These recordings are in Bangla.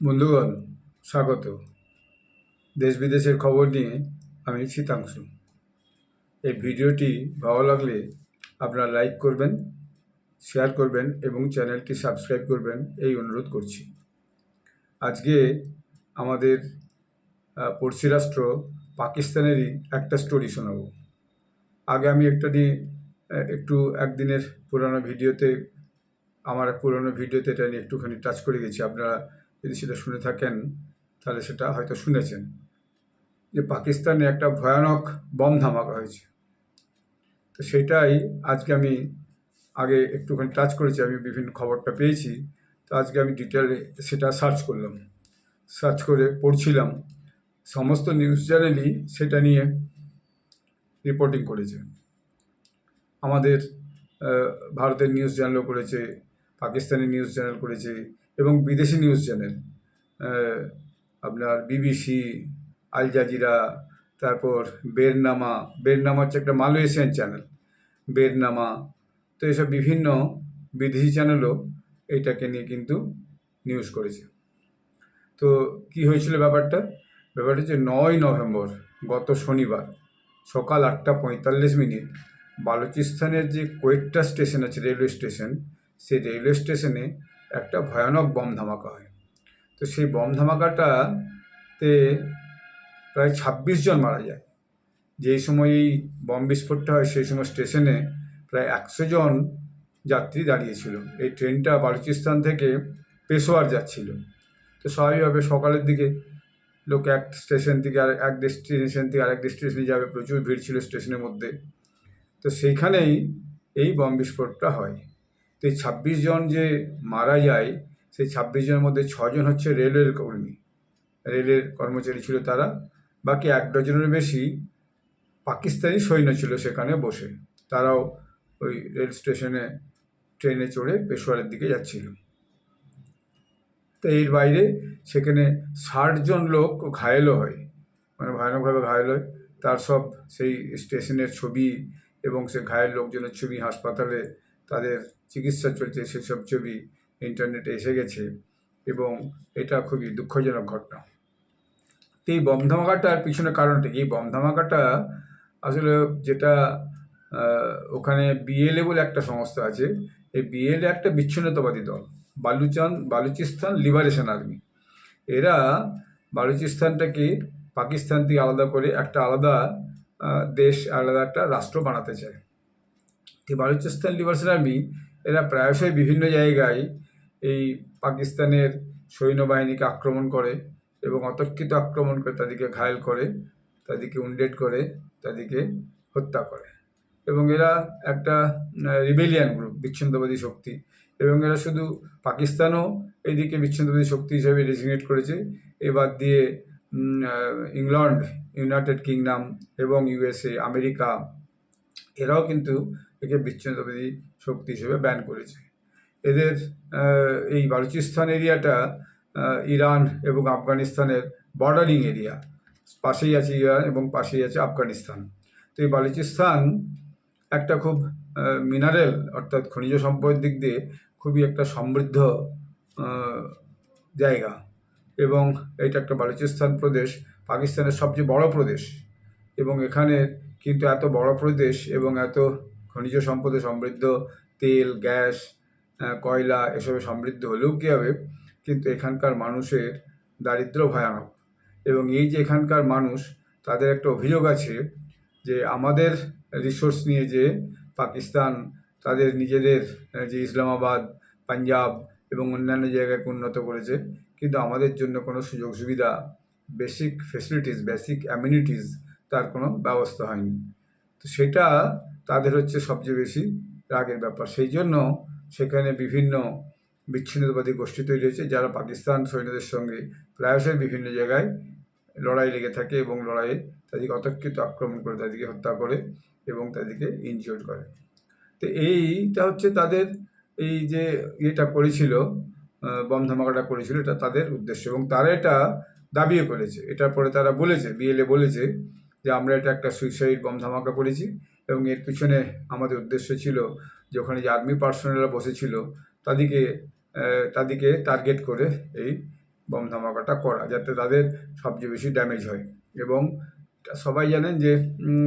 বন্ধুগণ, স্বাগত। দেশ বিদেশের খবর নিয়ে আমি শীতাংশু। এই ভিডিওটি ভালো লাগলে আপনারা লাইক করবেন, শেয়ার করবেন এবং চ্যানেলটি সাবস্ক্রাইব করবেন, এই অনুরোধ করছি। আজকে আমাদের পড়শি রাষ্ট্র পাকিস্তানেরই একটা স্টোরি শোনাব। আগে আমি একটু একদিনের আমার পুরনো ভিডিওতে এটা নিয়ে একটুখানি টাচ করে গেছি। আপনারা যদি সেটা শুনে থাকেন তাহলে সেটা হয়তো শুনেছেন যে পাকিস্তানে একটা ভয়ানক বম ধামাকা হয়েছে। তো সেটাই আজকে আমি আগে একটুখানি টাচ করেছি, আমি বিভিন্ন খবরটা পেয়েছি। তো আজকে আমি ডিটেলে সেটা সার্চ করে পড়ছিলাম। সমস্ত নিউজ চ্যানেলই সেটা নিয়ে রিপোর্টিং করেছে। আমাদের ভারতের নিউজ চ্যানেলও করেছে, পাকিস্তানি নিউজ চ্যানেল করেছে এবং বিদেশি নিউজ চ্যানেল আপনার বিবিসি, আল জাজিরা, তারপর বেরনামা হচ্ছে একটা মালয়েশিয়ান চ্যানেল, বেরনামা। তো এসব বিভিন্ন বিদেশি চ্যানেলও এইটাকে নিয়ে কিন্তু নিউজ করেছে। তো কি হয়েছিল ব্যাপারটা হচ্ছে 9 নভেম্বর গত শনিবার সকাল 8:45 বালুচিস্তানের যে কোয়েটা স্টেশন আছে, রেলওয়ে স্টেশন, সেই রেলওয়ে স্টেশনে একটা ভয়ানক বম ধামাকা হয়। তো সেই বম ধামাকাটাতে প্রায় 26 জন মারা যায়। যেই সময় এই বম বিস্ফোরণটা হয় সেই সময় স্টেশনে প্রায় 100 জন যাত্রী দাঁড়িয়েছিল। এই ট্রেনটা বালুচিস্তান থেকে পেশোয়ার যাচ্ছিল। তো স্বাভাবিকভাবে সকালের দিকে লোক এক স্টেশন থেকে আরেক ডেস্টিনেশনে যাবে, প্রচুর ভিড় ছিল স্টেশনের মধ্যে। তো সেইখানেই এই বম বিস্ফোরণটা হয়। তো এই 26 জন যে মারা যায়, সেই 26 জনের মধ্যে 6 জন হচ্ছে রেলের কর্মচারী ছিল তারা। বাকি 1 ডজনের বেশি পাকিস্তানি সৈন্য ছিল সেখানে বসে। তারাও ওই রেল স্টেশনে ট্রেনে চড়ে পেশোয়ারের দিকে যাচ্ছিল। তো এর বাইরে সেখানে 60 জন লোক ঘায়েলও হয়, মানে ভয়ানকভাবে ঘায়েল হয়। তার সব সেই স্টেশনের ছবি এবং সে ঘায়েল লোকজনের ছবি, হাসপাতালে তাদের চিকিৎসা চলছে সেসব ছবি ইন্টারনেটে এসে গেছে এবং এটা খুবই দুঃখজনক ঘটনা। তো এই বম ধামাকাটার পিছনে কারণটা কি? এই বম ধামাকাটা আসলে যেটা ওখানে বিএলএ বলে একটা সংস্থা আছে, এই বিএলএ একটা বিচ্ছিন্নতাবাদী দল, বালুচিস্তান লিবারেশন আর্মি। এরা বালুচিস্তানটাকে পাকিস্তান থেকে আলাদা করে একটা আলাদা দেশ, আলাদা একটা রাষ্ট্র বানাতে চায়। এই বালুচিস্তান লিবারেশন আর্মি এরা প্রায়শই বিভিন্ন জায়গায় এই পাকিস্তানের সৈন্যবাহিনীকে আক্রমণ করে এবং অতর্কিত আক্রমণ করে তাদেরকে ঘায়েল করে, তাদেরকে উন্ডেড করে, তাদেরকে হত্যা করে। এবং এরা একটা রিবেলিয়ান গ্রুপ, বিচ্ছিন্নতাবাদী শক্তি। এবং এরা শুধু পাকিস্তানও এইদিকে বিচ্ছিন্নতাবাদী শক্তি হিসেবে ডেজিগনেট করেছে। এবার দিয়ে ইংল্যান্ড, ইউনাইটেড কিংডম এবং ইউএসএ, আমেরিকা, এরাও কিন্তু একে বিচ্ছিন্নতাবাদী শক্তি হিসেবে ব্যান করেছে। এদের এই বালুচিস্তান এরিয়াটা ইরান এবং আফগানিস্তানের বর্ডারিং এরিয়া। পাশেই আছে ইরান এবং পাশেই আছে আফগানিস্তান। তো এই বালুচিস্তান একটা খুব মিনারেল অর্থাৎ খনিজ সম্পদের দিক দিয়ে খুবই একটা সমৃদ্ধ জায়গা। এবং এটা একটা বালুচিস্তান প্রদেশ পাকিস্তানের সবচেয়ে বড় প্রদেশ। এবং এখানে কিন্তু এত বড় প্রদেশ এবং এত খনিজ সম্পদে সমৃদ্ধ, তেল, গ্যাস, কয়লা এসবে সমৃদ্ধ হলেও কী হবে, কিন্তু এখানকার মানুষের দারিদ্র্য ভয়ানক। এবং এই যে এখানকার মানুষ, তাদের একটা অভিযোগ আছে যে আমাদের রিসোর্স নিয়ে যে পাকিস্তান তাদের নিজেদের যে ইসলামাবাদ, পাঞ্জাব এবং অন্যান্য জায়গাকে উন্নত করেছে, কিন্তু আমাদের জন্য কোনো সুযোগ সুবিধা, বেসিক ফেসিলিটিস, বেসিক অ্যামিনিটিস তার কোনো ব্যবস্থা হয়নি। তো সেটা তাদের হচ্ছে সবচেয়ে বেশি রাগের ব্যাপার। সেই জন্য সেখানে বিভিন্ন বিচ্ছিন্নতাবাদী গোষ্ঠী তৈরি হয়েছে, যারা পাকিস্তান সৈন্যদের সঙ্গে প্রায়শই বিভিন্ন জায়গায় লড়াই লেগে থাকে এবং লড়াইয়ে তাদেরকে অতর্কিত আক্রমণ করে, তাদেরকে হত্যা করে এবং তাদেরকে ইনজিওর্ড করে। তো এইটা হচ্ছে তাদের এই যে ইয়েটা করেছিল, বম ধামাকাটা করেছিল, এটা তাদের উদ্দেশ্য। এবং তারা এটা দাবিও করেছে। এটার পরে তারা বলেছে, বিএলএ বলেছে যে আমরা এটা একটা সুইসাইড বম ধামাকা করেছি এবং এর পিছনে আমাদের উদ্দেশ্য ছিল যে ওখানে যে আর্মি পার্সোনেলরা বসেছিল তাদেরকে টার্গেট করে এই বম ধামাকাটা করা, যাতে তাদের সবচেয়ে বেশি ড্যামেজ হয়। এবং সবাই জানেন যে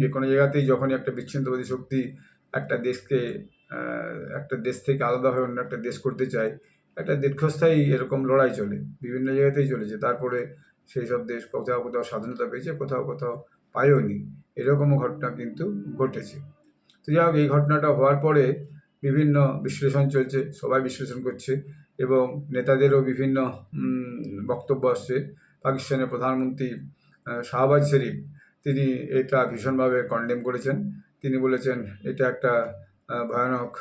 যে কোনো জায়গাতেই যখনই একটা বিচ্ছিন্নতাবাদী শক্তি একটা দেশকে একটা দেশ থেকে আলাদা হয়ে অন্য একটা দেশ করতে চায়, একটা দীর্ঘস্থায়ী এরকম লড়াই চলে, বিভিন্ন জায়গাতেই চলেছে। তারপরে সেই সব দেশ কোথাও কোথাও স্বাধীনতা পেয়েছে, কোথাও কোথাও পায়ওনি, এরকমও ঘটনা কিন্তু ঘটেছে। তো যাই হোক, এই ঘটনাটা হওয়ার পরে বিভিন্ন বিশ্লেষণ চলছে, সবাই বিশ্লেষণ করছে এবং নেতাদেরও বিভিন্ন বক্তব্য আসছে। পাকিস্তানের প্রধানমন্ত্রী শাহবাজ শরীফ, তিনি এটা ভীষণভাবে কন্ডেম করেছেন। তিনি বলেছেন এটা একটা ভয়ানক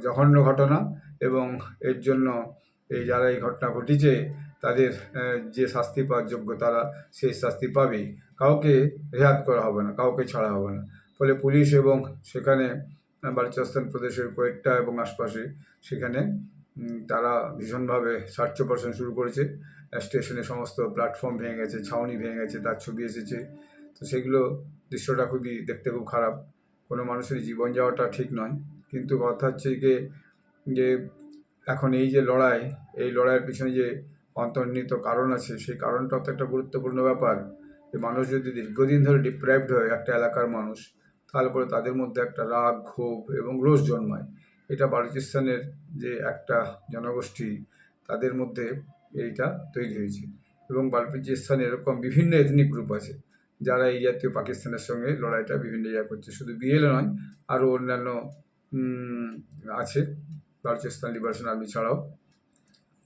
জঘন্য ঘটনা এবং এর জন্য যারা এই ঘটনা ঘটিয়েছে তাদের যে শাস্তি পাওয়ার যোগ্য তারা সেই শাস্তি পাবেই, কাউকে রেহাত করা হবে না, কাউকে ছাড়া হবে না। ফলে পুলিশ এবং সেখানে বালুচিস্তান প্রদেশের কোয়েটা এবং আশপাশে সেখানে তারা ভীষণভাবে সার্চ অপারেশন শুরু করেছে। স্টেশনে সমস্ত প্ল্যাটফর্ম ভেঙে গেছে, ছাউনি ভেঙে গেছে, তার ছবি এসেছে। তো সেগুলো দৃশ্যটা খুবই দেখতে খুব খারাপ, কোনো মানুষের জীবন যাওয়াটা ঠিক নয়। কিন্তু কথা হচ্ছে যে এখন এই যে লড়াই, এই লড়াইয়ের পিছনে যে অন্তর্নিহিত কারণ আছে, সেই কারণটাও তো একটা গুরুত্বপূর্ণ ব্যাপার। যে মানুষ যদি দীর্ঘদিন ধরে ডিপ্রাইভড হয়, একটা এলাকার মানুষ, তাহলে পরে তাদের মধ্যে একটা রাগ, ক্ষোভ এবং রোষ জন্মায়। এটা বালুচিস্তানের যে একটা জনগোষ্ঠী, তাদের মধ্যে এইটা তৈরি হয়েছে। এবং বালুচিস্তানে এরকম বিভিন্ন এথনিক গ্রুপ আছে যারা এই জাতীয় পাকিস্তানের সঙ্গে লড়াইটা বিভিন্ন জায়গায় করছে, শুধু বিএলএ নয়, আরও অন্যান্য আছে। বালুচিস্তান লিবারেশন আর্মি ছাড়াও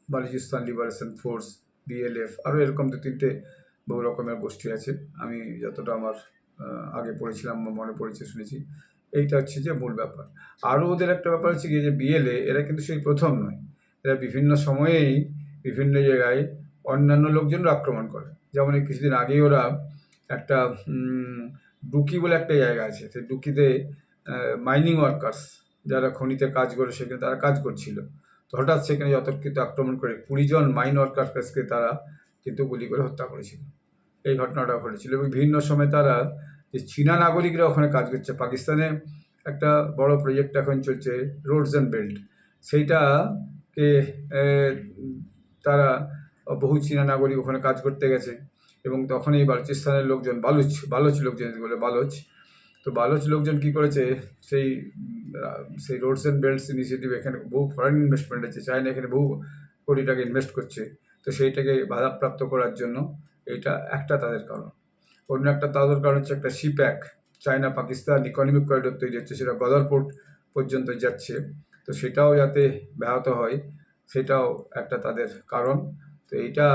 বালুচিস্তান লিবারেশন ফোর্স, বিএলএফ, আরও এরকম 2-3টে বহু রকমের গোষ্ঠী আছে। আমি যতটা আমার আগে পড়েছিলাম মনে পড়েছে, শুনেছি। এইটা হচ্ছে যে মূল ব্যাপার। আরও ওদের একটা ব্যাপার হচ্ছে কি, যে বিএলএ এরা কিন্তু সেই প্রথম নয়, এরা বিভিন্ন সময়েই বিভিন্ন জায়গায় অন্যান্য লোকজনরা আক্রমণ করে। যেমন এই কিছুদিন আগেই ওরা একটা ডুকি বলে একটা জায়গা আছে, সেই ডুকিতে মাইনিং ওয়ার্কার্স যারা খনিতে কাজ করে সেখানে তারা কাজ করছিল, তো হঠাৎ সেখানে অতর্কিত আক্রমণ করে 20 জন মাইন ওয়ার্কার্সকে তারা কিন্তু গুলি করে হত্যা করেছিল। এই ঘটনাটা ঘটেছিল। এবং বিভিন্ন সময় তারা যে চীনা নাগরিকরা ওখানে কাজ করছে, পাকিস্তানে একটা বড় প্রজেক্ট এখন চলছে রোডস অ্যান্ড বেল্ট, সেইটাকে তারা বহু চীনা নাগরিক ওখানে কাজ করতে গেছে এবং তখন এই বালুচিস্তানের লোকজন, বালোচ লোকজন বলে, তো বালোচ লোকজন কী করেছে, সেই রোডস অ্যান্ড বেল্টস ইনিশিয়েটিভ, এখানে বহু ফরেন ইনভেস্টমেন্ট আছে, চায়না এখানে বহু কোটি টাকা ইনভেস্ট করছে, তো সেইটাকে বাধাপ্রাপ্ত করার জন্য এটা একটা তাদের কারণ। অন্য একটা তাদের কারণ হচ্ছে একটা CPEC, China Pakistan economic corridor তৈরি হচ্ছে, সেটা গদর পোর্ট পর্যন্ত যাচ্ছে, তো সেটাও যাতে ব্যাহত হয়, সেটাও একটা তাদের কারণ। তো এইটা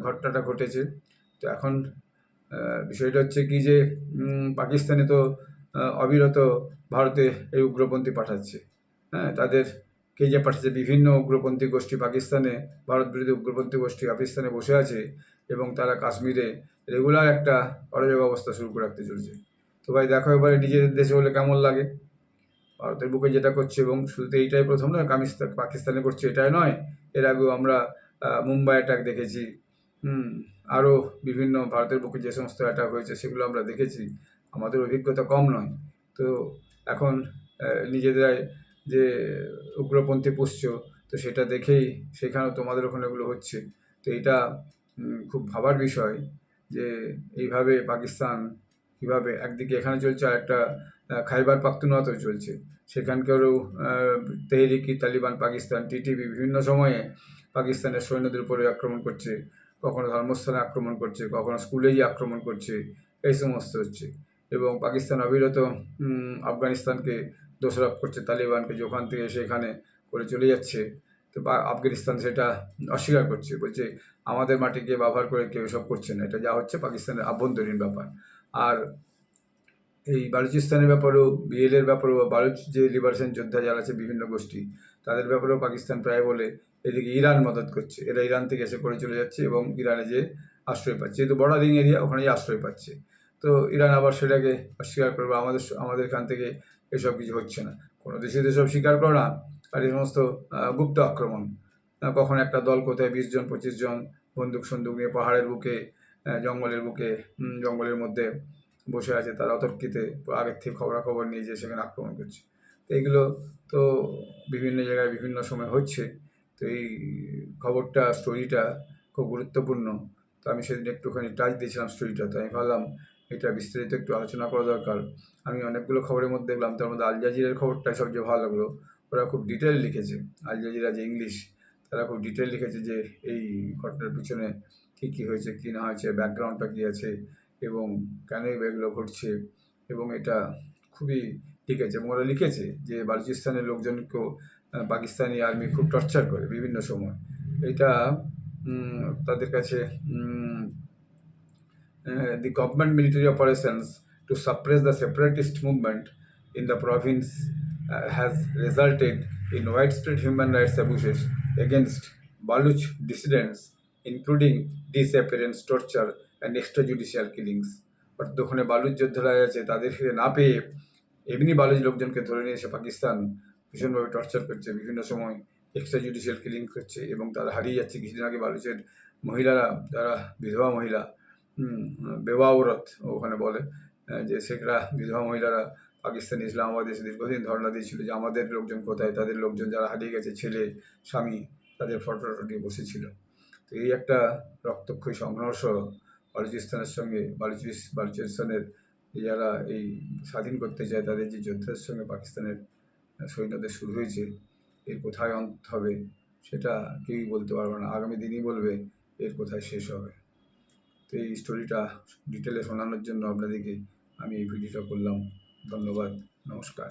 ঘটনাটা ঘটেছে। তো এখন বিষয়টা হচ্ছে কি, যে পাকিস্তানে তো অবিরত ভারতে এই উগ্রপন্থী পাঠাচ্ছে, হ্যাঁ, তাদেরকে যে পাঠাচ্ছে বিভিন্ন উগ্রপন্থী গোষ্ঠী পাকিস্তানে, ভারত বিরোধী উগ্রপন্থী গোষ্ঠী পাকিস্তানে বসে আছে এবং তারা কাশ্মীরে রেগুলার একটা অরাজক অবস্থা শুরু করে রাখতে চলছে। তো ভাই দেখো এবারে নিজেদের দেশে হলে কেমন লাগে, ভারতের বুকে যেটা করছে, এবং শুধু এইটাই প্রথম নয়, পাকিস্তানে করছে এটাই নয়, এর আগেও আমরা মুম্বাই অ্যাটাক দেখেছি, আরও বিভিন্ন ভারতের বুকে যে সমস্ত অ্যাটাক হয়েছে সেগুলো আমরা দেখেছি, আমাদের অভিজ্ঞতা কম নয়। তো এখন নিজেরাই যে উগ্রপন্থী পুষছ, তো সেটা দেখেই সেখানেও তোমাদের ওখানে এগুলো হচ্ছে। তো এটা খুব ভাবার বিষয় যে এইভাবে পাকিস্তান কীভাবে একদিকে এখানে চলছে, আর একটা খাইবার পাখতুনওয়াতেও চলছে, সেখানকারও তেহরিকি তালিবান পাকিস্তান টিটিপি বিভিন্ন সময়ে পাকিস্তানের সৈন্যদের উপরে আক্রমণ করছে, কখনো ধর্মস্থানে আক্রমণ করছে, কখনো স্কুলেই আক্রমণ করছে, এই সমস্ত হচ্ছে। এবং পাকিস্তান অবিরত আফগানিস্তানকে দোষারোপ করছে, তালিবানকে, যে ওখান থেকে সেখানে করে চলে যাচ্ছে। তো আফগানিস্তান সেটা অস্বীকার করছে, বলছে আমাদের মাটিকে ব্যবহার করে কেউ সব করছে না, এটা যা হচ্ছে পাকিস্তানের আভ্যন্তরীণ ব্যাপার। আর এই বালুচিস্তানের ব্যাপারেও, বিএলের ব্যাপারেও, বালুচ যে লিবারেশন যোদ্ধা যারা আছে বিভিন্ন গোষ্ঠী, তাদের ব্যাপারেও পাকিস্তান প্রায় বলে এদিকে ইরান মদত করছে, এরা ইরান থেকে এসে করে চলে যাচ্ছে এবং ইরানে যে আশ্রয় পাচ্ছে, যেহেতু বর্ডারিং এরিয়া, ওখানে আশ্রয় পাচ্ছে। তো ইরান আবার সেটাকে অস্বীকার করবে, আমাদের এখান থেকে এসব কিছু হচ্ছে না, কোনো দেশে এসব স্বীকার করে না। আর এই সমস্ত গুপ্ত আক্রমণ, কখন একটা দল কোথায় 20 জন 25 জন বন্দুক নিয়ে পাহাড়ের বুকে, জঙ্গলের মধ্যে বসে আছে, তারা অতর্কিতে আগের থেকে খবরাখবর নিয়ে যে সেখানে আক্রমণ করছে। তো এগুলো তো বিভিন্ন জায়গায় বিভিন্ন সময় হচ্ছে। তো তো এই খবরটা স্টোরিটা খুব গুরুত্বপূর্ণ। তো আমি সেদিন একটুখানি টাচ দিয়েছিলাম স্টোরিটা, তো আমি ভাবলাম এটা বিস্তারিত একটু আলোচনা করা দরকার। আমি অনেকগুলো খবরের মধ্যে দেখলাম, তার মধ্যে আল জাজিরার খবরটাই সবচেয়ে ভালো লাগলো। ওরা খুব ডিটেল লিখেছে, আল জাজিরা যে ইংলিশ, তারা খুব ডিটেল লিখেছে যে এই ঘটনার পিছনে কী কী হয়েছে, কী না হয়েছে, ব্যাকগ্রাউন্ডটা কী আছে এবং কেন এগুলো ঘটছে। এবং এটা খুবই লিখেছে, এবং ওরা লিখেছে যে বালুচিস্তানের লোকজনকেও পাকিস্তানি আর্মি খুব টর্চার করে বিভিন্ন সময়। এটা তাদের কাছে the government military operations to suppress the separatist movement in the province has resulted in widespread human rights abuses against Baluch dissidents, including disappearance, torture, and extrajudicial killings. অর্থাৎ ওখানে বালুচ যোদ্ধারা আছে, তাদেরকে না পেয়ে এমনি বালুচ লোকজনকে ধরে নিয়ে এসে পাকিস্তান ভীষণভাবে টর্চার করছে, বিভিন্ন সময় এক্সট্রা জুডিশিয়াল কিলিং করছে, এবং তারা হারিয়ে যাচ্ছে। কিছুদিন আগে বালুচের মহিলারা, যারা বিধবা মহিলা, বেওয়া ঔরত ওখানে বলে, যে শেখরা বিধবা মহিলারা পাকিস্তানি ইসলামাবাদে এসে দীর্ঘদিন ধর্ণা দিয়েছিল যে আমাদের লোকজন কোথায়, তাদের লোকজন যারা হারিয়ে গেছে, ছেলে স্বামী, তাদের ফটো নিয়ে বসেছিল। তো এই একটা রক্তক্ষয়ী সংঘর্ষ বালুচিস্তানের সঙ্গে, বালুচিস্তানের যারা এই স্বাধীন করতে চায় তাদের যে যুদ্ধের সঙ্গে পাকিস্তানের সৈন্যদের শুরু হয়েছে, এর কোথায় অন্ত হবে সেটা কেউই বলতে পারবে না। আগামী দিনই বলবে এর কোথায় শেষ হবে। তো এই স্টোরিটা ডিটেলে শোনানোর জন্য আপনাদেরকে আমি এই ভিডিওটা করলাম। ধন্যবাদ, নমস্কার।